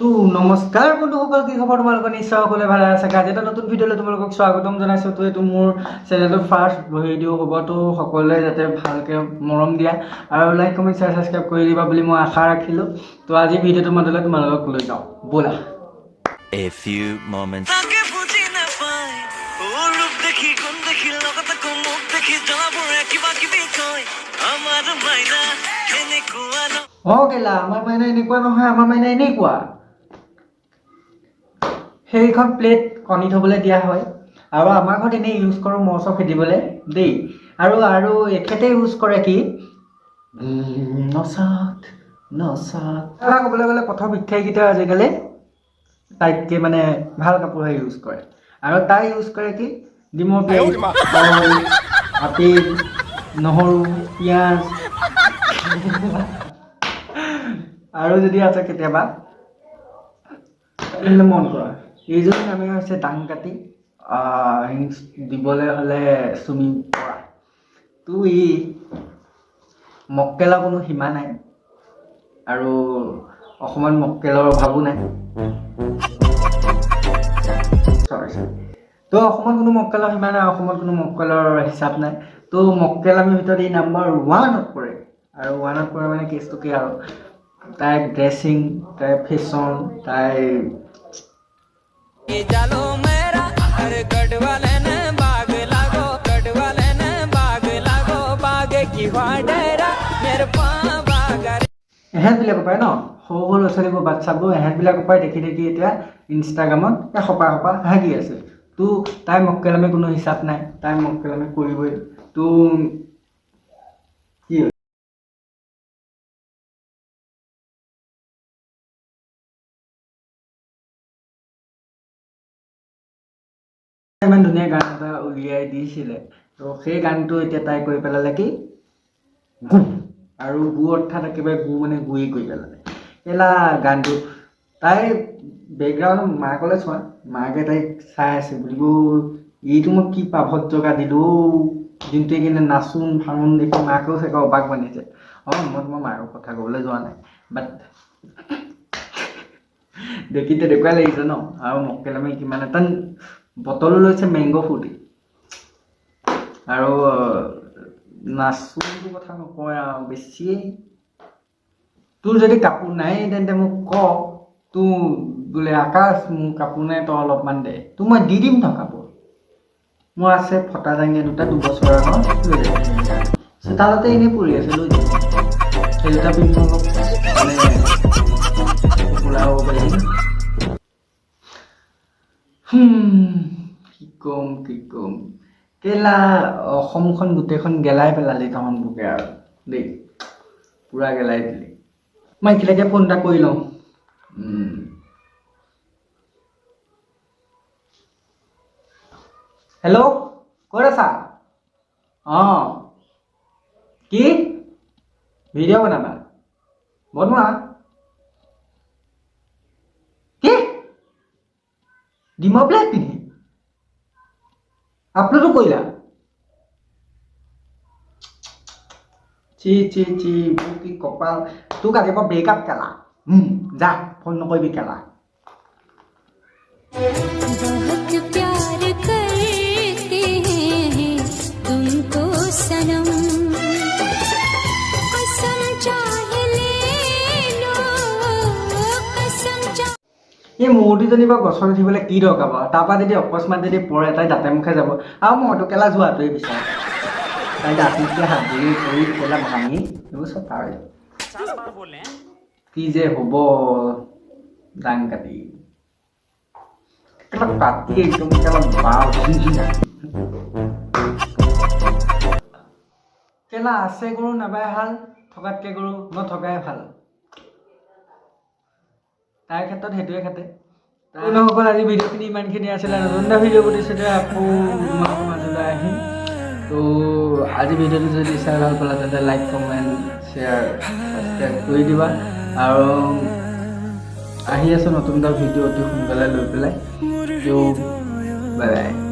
তো নমস্কাৰ বন্ধুসকল, কি খবৰ তোমালোকৰ? নিশ্চয় সকলোৱে ভালে আছে। আজি এটা নতুন ভিডিঅ'লৈ তোমালোকক স্বাগতম জনাইছোঁ। তো এইটো মোৰ চেনেলৰ ফাৰ্ষ্ট ভিডিঅ' হ'ব। তো সকলোৱে যাতে ভালকৈ মৰম দিয়া আৰু লাইক কমেণ্ট শ্বেয়াৰ ছাবস্ক্ৰাইব কৰি দিবা বুলি মই আশা ৰাখিলোঁ। তো আজি ভিডিঅ'টোৰ মাজলৈ তোমালোকক লৈ যাওঁ, ব'লা। A few moments. কেলা আমাৰ মাইনা এনেকুৱা নহয়, আমাৰ মাইনা এনেকুৱা। সেইখন প্লেট কণী থ'বলৈ দিয়া হয় আৰু আমাৰ ঘৰত এনেই ইউজ কৰোঁ মচ খেদিবলৈ দেই। আৰু আৰু এখেতে ইউজ কৰে কি নচাত ক'বলৈ গ'লে প্ৰথম শিক্ষাইকেইটা আজিকালি তাইতকৈ মানে ভাল কাপোৰহে ইউজ কৰে। আৰু তাই ইউজ কৰে কি ডিমৰ প্লেট, আপেল, নহৰু, পিঁয়াজ আৰু যদি আছে কেতিয়াবা মন কৰা এইজনী নামে হৈছে দাংকাটি। দিবলৈ হ'লে চুমি পৰা। তো ই মক্কেলৰ কোনো সীমা নাই আৰু অসমত মক্কেলৰ অভাৱো নাই। তো অসমত কোনো মক্কেলৰ সীমা নাই, অসমত কোনো মক্কেলৰ হিচাপ নাই। তো মক্কেল আমি ভিতৰত এই নাম্বাৰ 1ত পৰে। আৰু 1ত পৰে মানে কেছটো কি আৰু তাইৰ ড্ৰেছিং, তাইৰ ফেশ্বন, তাইৰ এহেঁতবিলাকৰ পৰাই ন সৰু সৰু ল'ৰা ছোৱালীবোৰ বাচ্চাবোৰ এহেঁতবিলাকৰ পৰাই দেখি দেখি এতিয়া ইনষ্টাগ্ৰামত সপা হাগি আছে। তো তাই মক্কেলামে কোনো হিচাপ নাই, তাই মক্কেলামে কৰিবই। তো কি ইমান ধুনীয়া গান এটা উলিয়াই দিছিলে। তো সেই গানটো এতিয়া তাই কৰি পেলালে কি গু, আৰু গু অৰ্থাৎ একেবাৰে গু মানে গুৰি কৰি পেলালে কেলা গানটো। তাই বেকগ্ৰাউণ্ড মাকলৈ চোৱা, মাকে তাইক চাই আছে বুলিব এইটো মই কি পাভত জগা দিলোঁ যোনটোৱে কিনে নাচোন ভাঙোন দেখি মাকেও চাগে অবাক বানিছে। মই মাকৰ কথা ক'বলৈ যোৱা নাই, বাট দেখি তেনেকুৱাই লাগিছে ন। আৰু মক্কেলামে কিমান এটা বটলো লৈছে মেংগ' ফ্ৰুটি আৰু নাচোনটো কথা নকয় আৰু বেছিয়ে। তোৰ যদি কাপোৰ নাই তেন্তে মোক ক, তোৰ বোলে আকাশ মোৰ কাপোৰ নাই তই অলপমান দে, তোৰ মই দি দিম ন কাপোৰ। মোৰ আছে ফটা জাঙিয়া দুটা 2 বছৰৰ আগত লৈ যাব। চোতালতে এনেই পৰি আছে, লৈ যাব। সেই দুটা পিন্ধি অলপ মানে ওলাব পাৰিম। কি কম কেলা অসমখন গোটেইখন গেলাই পেলালি তহঁত বুকে আৰু দেই, পুৰা গেলাই দিলি। মই একেলগে ফোন এটা কৰি লওঁ। হেল্ল', ক'ত আছা? কি ভিডিঅ' বনাবা? বনোৱা। কি ডিমৰ প্লেট পিন্ধি আপলোডো কৰিলা? চি কি কপাল। তোক আজিৰ পৰা ব্ৰেকআপ কেলা। যা ফোন নকৰিবি কেলা। এই মূৰ্তিজনী বা গছত উঠিবলৈ কি দৰকাৰ বাৰু? তাৰপৰা যদি অকস্মাত যদি পৰে তাই দাঁতে মুখে যাব। আৰু মইতো কেলা যোৱাটোৱে বিচাৰোঁ। তাই দাঁতিতকৈ হাত ধৰি কৰি কেলা ভাঙি এইবোৰ চব পাৰে। কি যে হ'ব দাং কাটি কাটি একদম কেলা আছে গৰু নাবাই হাল, থকাতকৈ গৰু নথকাই ভাল। তাইৰ ক্ষেত্ৰত সেইটোৱে খাতে। বন্ধুসকল, আজি ভিডিঅ'খিনি ইমানখিনি আছিলে। নতুন এটা ভিডিঅ' প্ৰতিছিলে আকৌ তোমালোকৰ মাজলৈ আহিম। তো আজি ভিডিঅ'টো যদি চাই ভাল পালা তেন্তে লাইক কমেণ্ট শ্বেয়াৰ ছাবস্ক্ৰাইব কৰি দিবা। আৰু আহি আছোঁ নতুন এটা ভিডিঅ' অতি সোনকালে লৈ পেলাই। Bye bye.